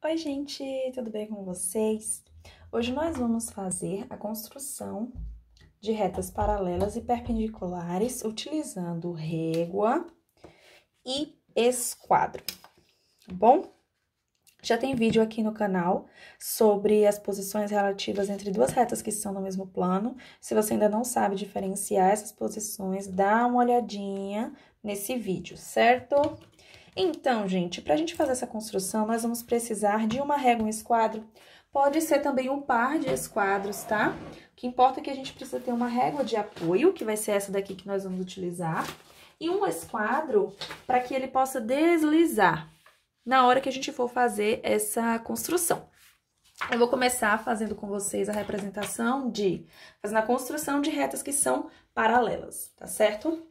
Oi, gente, tudo bem com vocês? Hoje nós vamos fazer a construção de retas paralelas e perpendiculares utilizando régua e esquadro, tá bom? Já tem vídeo aqui no canal sobre as posições relativas entre duas retas que estão no mesmo plano. Se você ainda não sabe diferenciar essas posições, dá uma olhadinha nesse vídeo, certo? Então, gente, para a gente fazer essa construção, nós vamos precisar de uma régua e um esquadro. Pode ser também um par de esquadros, tá? O que importa é que a gente precisa ter uma régua de apoio, que vai ser essa daqui que nós vamos utilizar, e um esquadro para que ele possa deslizar na hora que a gente for fazer essa construção. Eu vou começar fazendo com vocês a representação fazendo a construção de retas que são paralelas, tá certo?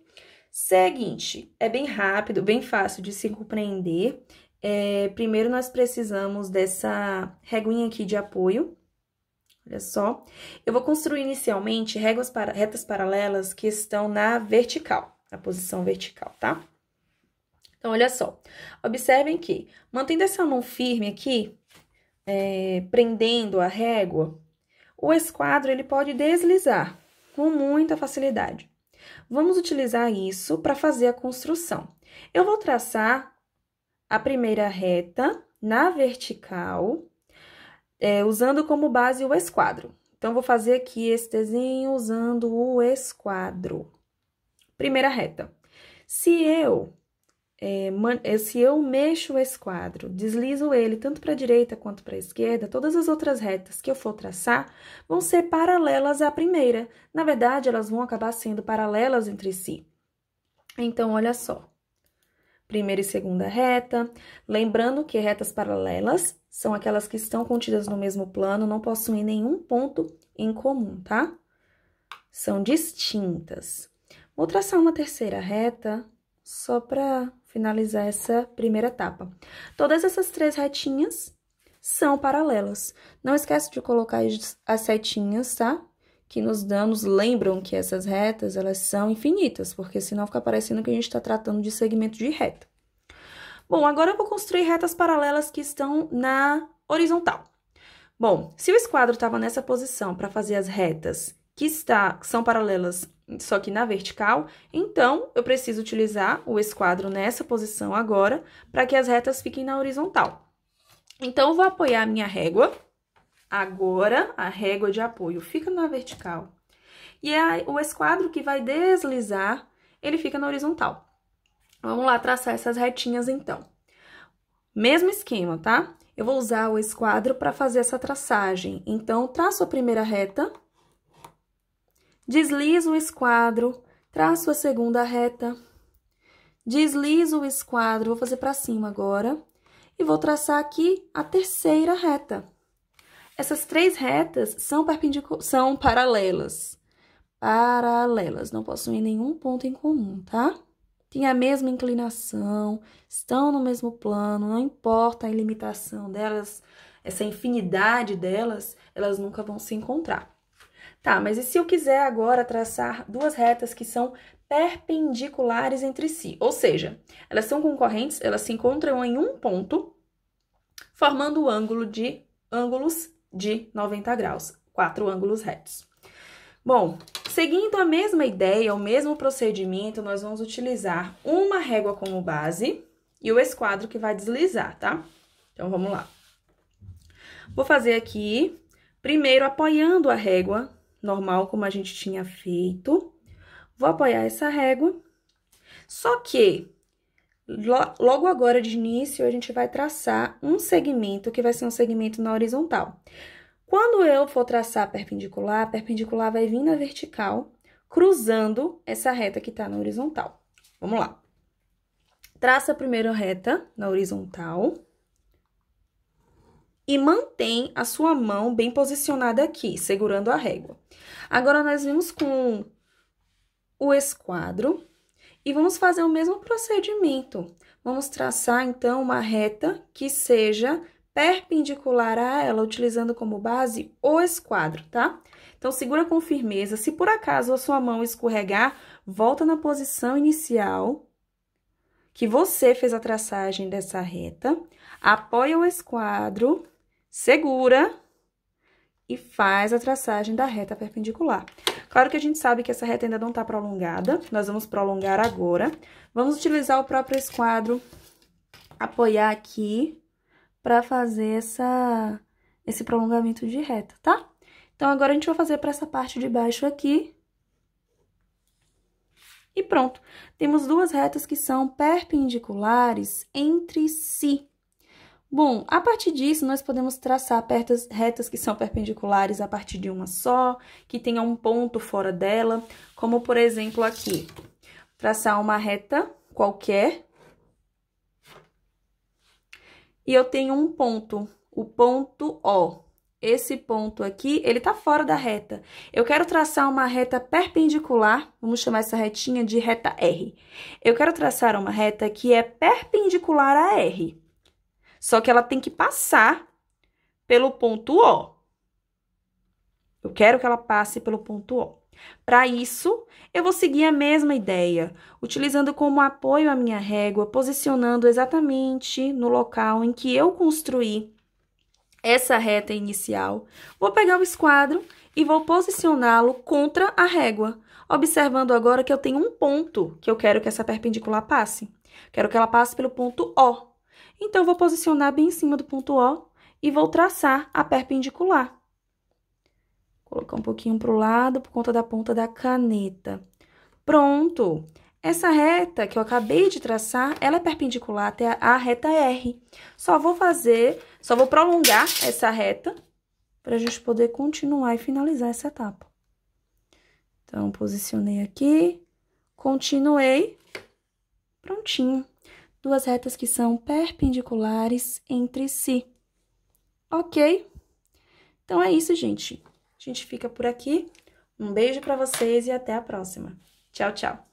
Seguinte, é bem rápido, bem fácil de se compreender. Primeiro, nós precisamos dessa reguinha aqui de apoio. Olha só. Eu vou construir inicialmente retas paralelas que estão na vertical, na posição vertical, tá? Então, olha só. Observem que, mantendo essa mão firme aqui, prendendo a régua, o esquadro ele pode deslizar com muita facilidade. Vamos utilizar isso para fazer a construção. Eu vou traçar a primeira reta na vertical, usando como base o esquadro. Então, vou fazer aqui esse desenho usando o esquadro. Primeira reta. Se eu mexo o esquadro, deslizo ele tanto para a direita quanto para a esquerda, todas as outras retas que eu for traçar vão ser paralelas à primeira. Na verdade, elas vão acabar sendo paralelas entre si. Então, olha só. Primeira e segunda reta. Lembrando que retas paralelas são aquelas que estão contidas no mesmo plano, não possuem nenhum ponto em comum, tá? São distintas. Vou traçar uma terceira reta só para finalizar essa primeira etapa. Todas essas três retinhas são paralelas. Não esquece de colocar as setinhas, tá? Que nos lembram que essas retas, elas são infinitas, porque senão fica parecendo que a gente está tratando de segmento de reta. Bom, agora eu vou construir retas paralelas que estão na horizontal. Bom, se o esquadro estava nessa posição para fazer as retas que são paralelas, só que na vertical, então, eu preciso utilizar o esquadro nessa posição agora, para que as retas fiquem na horizontal. Então, eu vou apoiar a minha régua. Agora, a régua de apoio fica na vertical. E o esquadro que vai deslizar, ele fica na horizontal. Vamos lá traçar essas retinhas, então. Mesmo esquema, tá? Eu vou usar o esquadro para fazer essa traçagem. Então, traço a primeira reta. Deslizo o esquadro, traço a segunda reta, deslizo o esquadro, vou fazer para cima agora, e vou traçar aqui a terceira reta. Essas três retas são paralelas. Paralelas, não possuem nenhum ponto em comum, tá? Tem a mesma inclinação, estão no mesmo plano, não importa a ilimitação delas, essa infinidade delas, elas nunca vão se encontrar. Tá, mas e se eu quiser agora traçar duas retas que são perpendiculares entre si? Ou seja, elas são concorrentes, elas se encontram em um ponto, formando ângulos de 90 graus, 4 ângulos retos. Bom, seguindo a mesma ideia, o mesmo procedimento, nós vamos utilizar uma régua como base e o esquadro que vai deslizar, tá? Então, vamos lá. Vou fazer aqui, primeiro apoiando a régua, normal, como a gente tinha feito. Vou apoiar essa régua. Só que, logo agora de início, a gente vai traçar um segmento, que vai ser um segmento na horizontal. Quando eu for traçar a perpendicular vai vir na vertical, cruzando essa reta que tá na horizontal. Vamos lá. Traça a primeira reta na horizontal. E mantém a sua mão bem posicionada aqui, segurando a régua. Agora, nós vimos com o esquadro e vamos fazer o mesmo procedimento. Vamos traçar, então, uma reta que seja perpendicular a ela, utilizando como base o esquadro, tá? Então, segura com firmeza. Se por acaso a sua mão escorregar, volta na posição inicial que você fez a traçagem dessa reta, apoia o esquadro, segura e faz a traçagem da reta perpendicular. Claro que a gente sabe que essa reta ainda não tá prolongada, nós vamos prolongar agora. Vamos utilizar o próprio esquadro, apoiar aqui, para fazer esse prolongamento de reta, tá? Então, agora a gente vai fazer para essa parte de baixo aqui. E pronto. Temos duas retas que são perpendiculares entre si. Bom, a partir disso, nós podemos traçar retas que são perpendiculares a partir de uma só, que tenha um ponto fora dela, como, por exemplo, aqui. Traçar uma reta qualquer. E eu tenho um ponto, o ponto O. Esse ponto aqui, ele tá fora da reta. Eu quero traçar uma reta perpendicular, vamos chamar essa retinha de reta R. Eu quero traçar uma reta que é perpendicular a R. Só que ela tem que passar pelo ponto O. Eu quero que ela passe pelo ponto O. Para isso, eu vou seguir a mesma ideia, utilizando como apoio a minha régua, posicionando exatamente no local em que eu construí essa reta inicial. Vou pegar o esquadro e vou posicioná-lo contra a régua, observando agora que eu tenho um ponto que eu quero que essa perpendicular passe. Quero que ela passe pelo ponto O. Então, vou posicionar bem em cima do ponto O e vou traçar a perpendicular. Colocar um pouquinho pro lado por conta da ponta da caneta. Pronto! Essa reta que eu acabei de traçar, ela é perpendicular até a reta R. Só vou prolongar essa reta para a gente poder continuar e finalizar essa etapa. Então, posicionei aqui, continuei, prontinho. Duas retas que são perpendiculares entre si. Ok? Então, é isso, gente. A gente fica por aqui. Um beijo para vocês e até a próxima. Tchau, tchau!